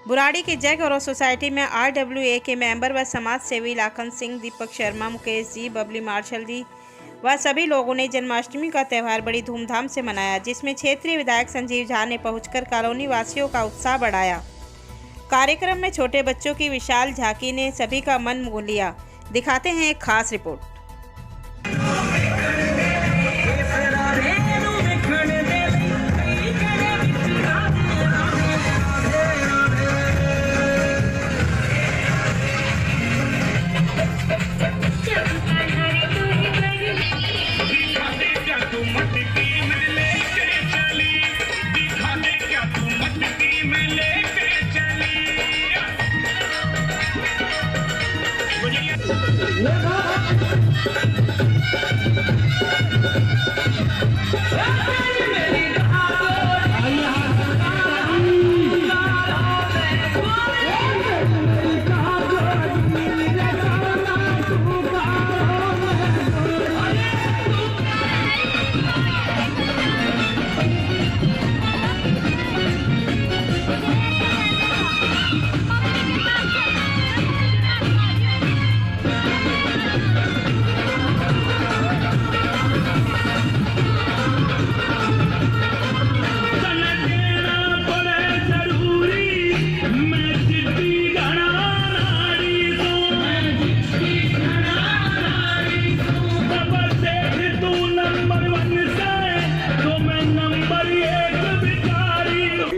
बुराड़ी के जय गौरव सोसाइटी में RWA के मेंबर व समाज सेवी लाखन सिंह, दीपक शर्मा, मुकेश जी, बबली मार्शल जी व सभी लोगों ने जन्माष्टमी का त्यौहार बड़ी धूमधाम से मनाया, जिसमें क्षेत्रीय विधायक संजीव झा ने पहुंचकर कॉलोनी वासियों का उत्साह बढ़ाया। कार्यक्रम में छोटे बच्चों की विशाल झांकी ने सभी का मन मोह लिया। दिखाते हैं एक खास रिपोर्ट।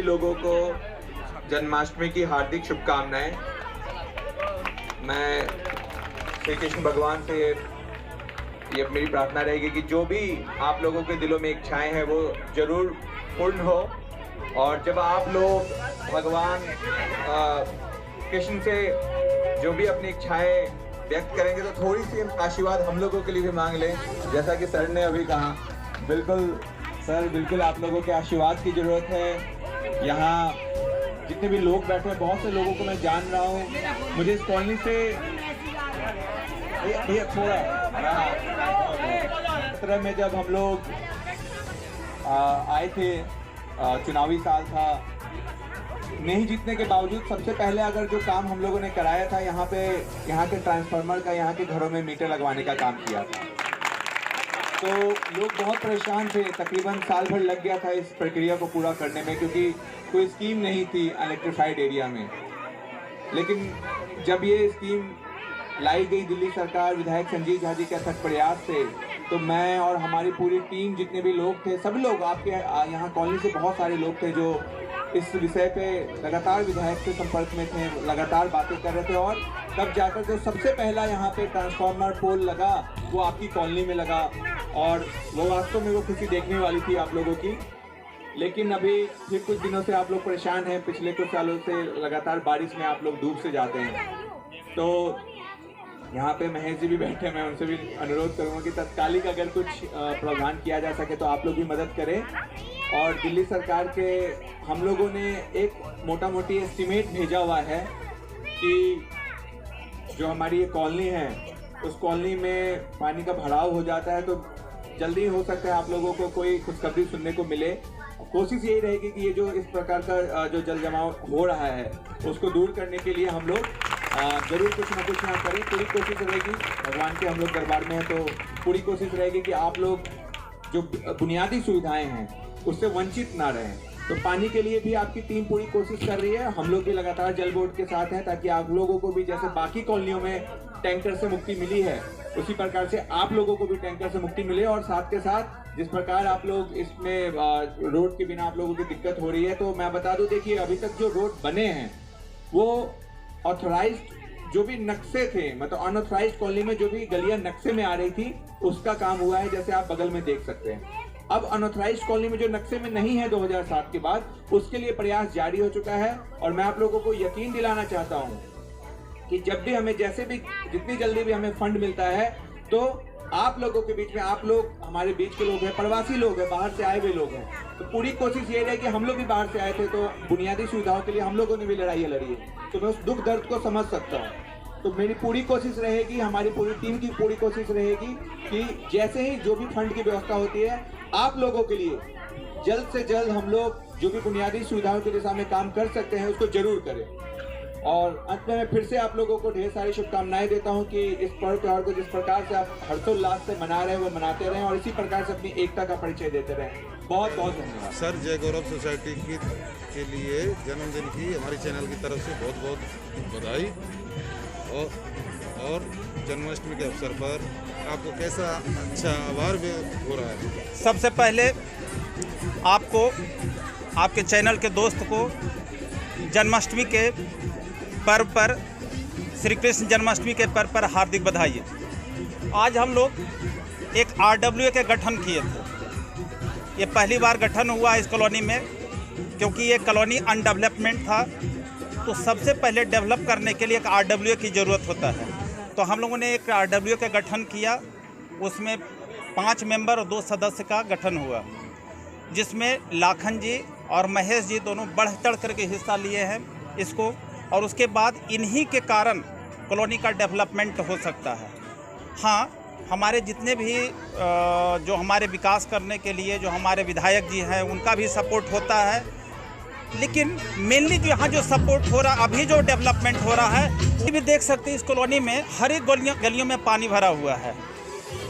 लोगों को जन्माष्टमी की हार्दिक शुभकामनाएं। मैं श्री कृष्ण भगवान से ये मेरी प्रार्थना रहेगी कि जो भी आप लोगों के दिलों में इच्छाएं हैं वो जरूर पूर्ण हो, और जब आप लोग भगवान कृष्ण से जो भी अपनी इच्छाएं व्यक्त करेंगे तो थोड़ी सी आशीर्वाद हम लोगों के लिए भी मांग लें। जैसा कि सर ने अभी कहा, बिल्कुल सर, बिल्कुल आप लोगों के आशीर्वाद की जरूरत है। यहाँ जितने भी लोग बैठे हैं, बहुत से लोगों को मैं जान रहा हूँ। मुझे इस कॉलोनी से ये थोड़ा 17 में जब हम लोग आए थे, चुनावी साल था, नहीं जीतने के बावजूद सबसे पहले अगर जो काम हम लोगों ने कराया था, यहाँ के ट्रांसफार्मर का, यहाँ के घरों में मीटर लगवाने का काम किया था। तो लोग बहुत परेशान थे, तकरीबन साल भर लग गया था इस प्रक्रिया को पूरा करने में, क्योंकि कोई स्कीम नहीं थी इलेक्ट्रिफाइड एरिया में। लेकिन जब ये स्कीम लाई गई दिल्ली सरकार, विधायक संजीव झा जी के अथक प्रयास से, तो मैं और हमारी पूरी टीम, जितने भी लोग थे, सब लोग, आपके यहाँ कॉलोनी से बहुत सारे लोग थे जो इस विषय पे लगातार विधायक के संपर्क में थे, लगातार बातें कर रहे थे। और तब जाकर जो सबसे पहला यहाँ पे ट्रांसफार्मर पोल लगा वो आपकी कॉलोनी में लगा, और वो वास्तव में वो खुशी देखने वाली थी आप लोगों की। लेकिन अभी फिर कुछ दिनों से आप लोग परेशान हैं, पिछले कुछ सालों से लगातार बारिश में आप लोग डूब से जाते हैं। तो यहाँ पे महेश जी भी बैठे, मैं उनसे भी अनुरोध करूँगा कि तत्कालिक अगर कुछ प्रावधान किया जा सके तो आप लोग भी मदद करें। और दिल्ली सरकार के हम लोगों ने एक मोटा मोटी एस्टिमेट भेजा हुआ है कि जो हमारी ये कॉलोनी है, उस कॉलोनी में पानी का भराव हो जाता है, तो जल्दी हो सकता है आप लोगों को कोई खुशखबरी सुनने को मिले। कोशिश यही रहेगी कि ये जो इस प्रकार का जो जल जमाव हो रहा है उसको दूर करने के लिए हम लोग जरूर कुछ ना कुछ यहाँ करें। पूरी कोशिश रहेगी, भगवान के हम लोग दरबार में हैं, तो पूरी कोशिश रहेगी कि आप लोग जो बुनियादी सुविधाएं हैं उससे वंचित ना रहें। तो पानी के लिए भी आपकी टीम पूरी कोशिश कर रही है, हम लोग भी लगातार जल बोर्ड के साथ हैं, ताकि आप लोगों को भी जैसे बाकी कॉलोनियों में टैंकर से मुक्ति मिली है, उसी प्रकार से आप लोगों को भी टैंकर से मुक्ति मिले। और साथ के साथ जिस प्रकार आप लोग इसमें रोड के बिना आप लोगों की दिक्कत हो रही है, तो मैं बता दूं, देखिए अभी तक जो रोड बने हैं वो ऑथोराइज्ड जो भी नक्शे थे, मतलब अनऑथराइज्ड कॉलोनी में जो भी गलियां नक्शे में आ रही थी उसका काम हुआ है, जैसे आप बगल में देख सकते हैं। अब अनऑथराइज्ड कॉलोनी में जो नक्शे में नहीं है 2007 के बाद, उसके लिए प्रयास जारी हो चुका है। और मैं आप लोगों को यकीन दिलाना चाहता हूं कि जब भी हमें जितनी जल्दी भी हमें फंड मिलता है, तो आप लोगों के बीच में, आप लोग हमारे बीच के लोग हैं, प्रवासी लोग हैं, बाहर से आए हुए लोग हैं, तो पूरी कोशिश ये रही कि हम लोग भी बाहर से आए थे, तो बुनियादी सुविधाओं के लिए हम लोगों ने भी लड़ाई लड़ी है, तो मैं उस दुख दर्द को समझ सकता हूँ। तो मेरी पूरी कोशिश रहेगी, हमारी पूरी टीम की पूरी कोशिश रहेगी कि जैसे ही जो भी फंड की व्यवस्था होती है, आप लोगों के लिए जल्द से जल्द हम लोग जो भी बुनियादी सुविधाओं की दिशा में काम कर सकते हैं उसको जरूर करें। और अंत में मैं फिर से आप लोगों को ढेर सारी शुभकामनाएं देता हूं कि इस पर्व त्योहार को जिस प्रकार से आप हर्षोल्लास से मना रहे हैं वो मनाते रहें और इसी प्रकार से अपनी एकता का परिचय देते रहें। बहुत बहुत धन्यवाद सर। जय गौरव सोसाइटी के लिए जन्मदिन की हमारी चैनल की तरफ से बहुत बहुत बधाई। और जन्माष्टमी के अवसर पर आपको कैसा अच्छा आभार हो रहा है? सबसे पहले आपको, आपके चैनल के दोस्त को जन्माष्टमी के पर्व पर, श्री कृष्ण जन्माष्टमी के पर्व पर हार्दिक बधाई। आज हम लोग एक RWA के गठन किए थे। ये पहली बार गठन हुआ इस कॉलोनी में, क्योंकि ये कॉलोनी अनडेवलपमेंट था, तो सबसे पहले डेवलप करने के लिए एक RWA की ज़रूरत होता है। तो हम लोगों ने एक RWA का गठन किया, उसमें 5 मेंबर और 2 सदस्य का गठन हुआ, जिसमें लाखन जी और महेश जी दोनों बढ़ चढ़ करके हिस्सा लिए हैं इसको। और उसके बाद इन्हीं के कारण कॉलोनी का डेवलपमेंट हो सकता है। हाँ, हमारे जितने भी जो हमारे विकास करने के लिए जो हमारे विधायक जी हैं उनका भी सपोर्ट होता है, लेकिन मेनली जो यहाँ जो सपोर्ट हो रहा, अभी जो डेवलपमेंट हो रहा है, वो भी देख सकते हैं इस कॉलोनी में हर एक गलियों में पानी भरा हुआ है।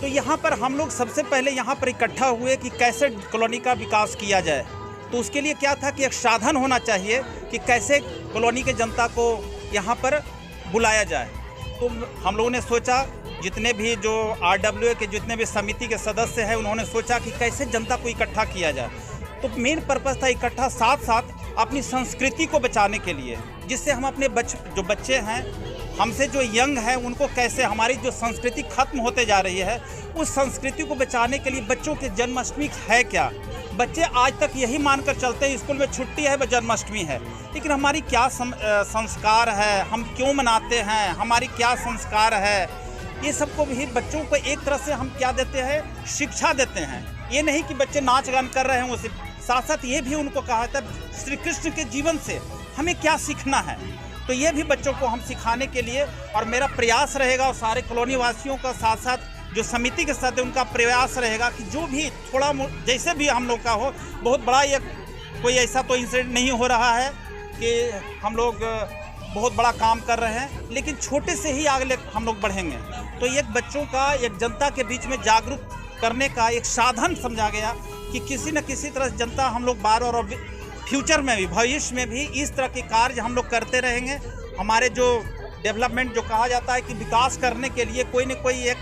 तो यहाँ पर हम लोग सबसे पहले यहाँ पर इकट्ठा हुए कि कैसे कॉलोनी का विकास किया जाए। तो उसके लिए क्या था कि एक साधन होना चाहिए कि कैसे कॉलोनी के जनता को यहाँ पर बुलाया जाए। तो हम लोगों ने सोचा, जितने भी जो RWA के जितने भी समिति के सदस्य हैं उन्होंने सोचा कि कैसे जनता को इकट्ठा किया जाए। तो मेन पर्पज़ था इकट्ठा, साथ साथ अपनी संस्कृति को बचाने के लिए, जिससे हम अपने जो बच्चे हैं, हमसे जो यंग हैं, उनको कैसे हमारी जो संस्कृति खत्म होते जा रही है, उस संस्कृति को बचाने के लिए बच्चों के जन्माष्टमी है क्या। बच्चे आज तक यही मानकर चलते हैं स्कूल में छुट्टी है वह जन्माष्टमी है, लेकिन हमारी क्या संस्कार है, हम क्यों मनाते हैं, हमारी क्या संस्कार है, ये सबको भी बच्चों को एक तरह से हम क्या देते हैं, शिक्षा देते हैं। ये नहीं कि बच्चे नाच गान कर रहे हैं, उसी साथ साथ ये भी उनको कहा था श्री कृष्ण के जीवन से हमें क्या सीखना है। तो ये भी बच्चों को हम सिखाने के लिए, और मेरा प्रयास रहेगा और सारे कॉलोनी वासियों का, साथ साथ जो समिति के साथ उनका प्रयास रहेगा कि जो भी थोड़ा जैसे भी हम लोग का हो, बहुत बड़ा ये कोई ऐसा तो इंसिडेंट नहीं हो रहा है कि हम लोग बहुत बड़ा काम कर रहे हैं, लेकिन छोटे से ही आगे हम लोग बढ़ेंगे। तो एक बच्चों का, एक जनता के बीच में जागरूक करने का एक साधन समझा गया कि किसी न किसी तरह जनता हम लोग बार और फ्यूचर में भी, भविष्य में भी इस तरह के कार्य हम लोग करते रहेंगे। हमारे जो डेवलपमेंट जो कहा जाता है कि विकास करने के लिए कोई न कोई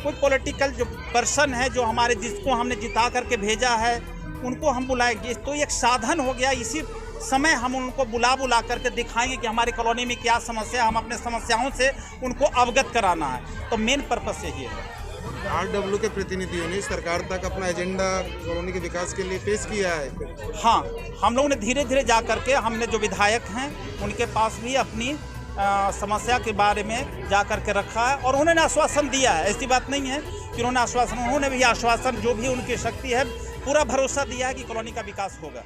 कोई पॉलिटिकल जो पर्सन है जो हमारे, जिसको हमने जिता करके भेजा है, उनको हम बुलाएंगे। तो एक साधन हो गया, इसी समय हम उनको बुला करके दिखाएंगे कि हमारी कॉलोनी में क्या समस्या, हम अपने समस्याओं से उनको अवगत कराना है। तो मेन पर्पस यही है। RWA के प्रतिनिधियों ने सरकार तक अपना एजेंडा कॉलोनी के विकास के लिए पेश किया है। हाँ, हम लोगों ने धीरे धीरे जा करके, हमने जो विधायक हैं उनके पास भी अपनी समस्या के बारे में जा करके रखा है, और उन्होंने आश्वासन दिया है। ऐसी बात नहीं है कि उन्होंने भी आश्वासन, जो भी उनकी शक्ति है, पूरा भरोसा दिया है कि कॉलोनी का विकास होगा।